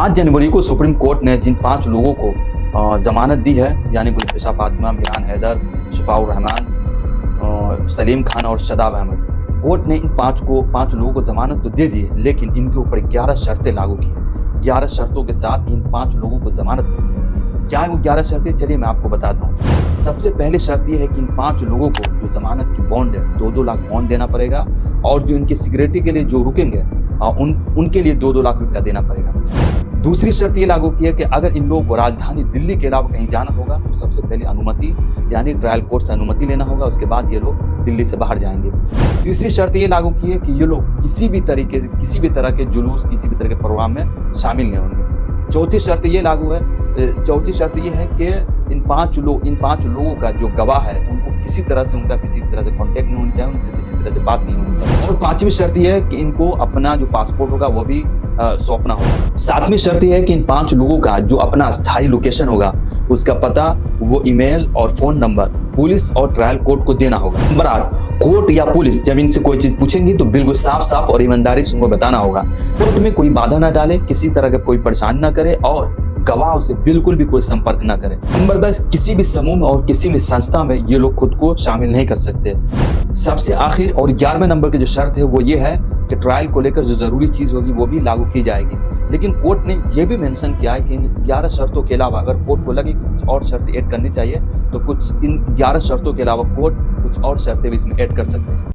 5 जनवरी को supreme court ने जिन 5 लोगों को जमानत दी है, यानी गुलफिशा फातिमा, बिरान हैदर, शिफाउर रहमान, सलीम खान और शदाब अहमद, कोर्ट ने इन 5 लोगों को जमानत तो दे दी है, लेकिन इनके ऊपर 11 शर्तें लागू की हैं। 11 शर्तों के साथ इन 5 लोगों को जमानत दी है। क्या है वो 11 शर्तें, चलिए मैं आपको बताता हूँ। सबसे पहली शर्त यह है कि इन 5 लोगों को जो जमानत की बॉन्ड है 2-2 लाख बॉन्ड देना पड़ेगा, और जो इनकी सिक्योरिटी के लिए जो रुकेंगे उनके लिए 2-2 लाख रुपया देना पड़ेगा। दूसरी शर्त ये लागू की है कि अगर इन लोगों को राजधानी दिल्ली के अलावा कहीं जाना होगा तो सबसे पहले अनुमति, यानी ट्रायल कोर्ट से अनुमति लेना होगा, उसके बाद ये लोग दिल्ली से बाहर जाएंगे। तीसरी शर्त ये लागू की है कि ये लोग किसी भी तरह के जुलूस, किसी भी तरह के प्रोग्राम में शामिल नहीं होंगे। चौथी शर्त ये है कि इन 5 लोगों का जो गवाह है उनको किसी तरह से कांटेक्ट नहीं होना चाहिए, उनसे किसी तरह से बात नहीं होनी चाहिए। और 5वीं शर्त ये है कि इनको अपना जो पासपोर्ट होगा वो भी सौंपना होगा। 7वीं शर्त ये है कि इन 5 लोगों का जो अपना स्थायी लोकेशन होगा उसका पता, वो ईमेल और फोन नंबर पुलिस और ट्रायल कोर्ट को देना होगा। नंबर 8, कोर्ट या पुलिस जब इनसे कोई चीज पूछेंगी तो बिल्कुल साफ और ईमानदारी से उनको बताना होगा। कोर्ट में कोई बाधा ना डाले, किसी तरह का कोई परेशानी ना करे, और गवाह से बिल्कुल भी कोई संपर्क ना करे। नंबर 10, किसी भी समूह में और किसी भी संस्था में ये लोग खुद को शामिल नहीं कर सकते। सबसे आखिर और 11वें नंबर की जो शर्त है वो ये है कि ट्रायल को लेकर जो जरूरी चीज होगी वो भी लागू की जाएगी। लेकिन कोर्ट ने यह भी मेंशन किया है कि इन 11 शर्तों के अलावा अगर कोर्ट को लगे कि कुछ और शर्तें ऐड करनी चाहिए तो इन 11 शर्तों के अलावा कोर्ट कुछ और शर्तें भी इसमें ऐड कर सकते हैं।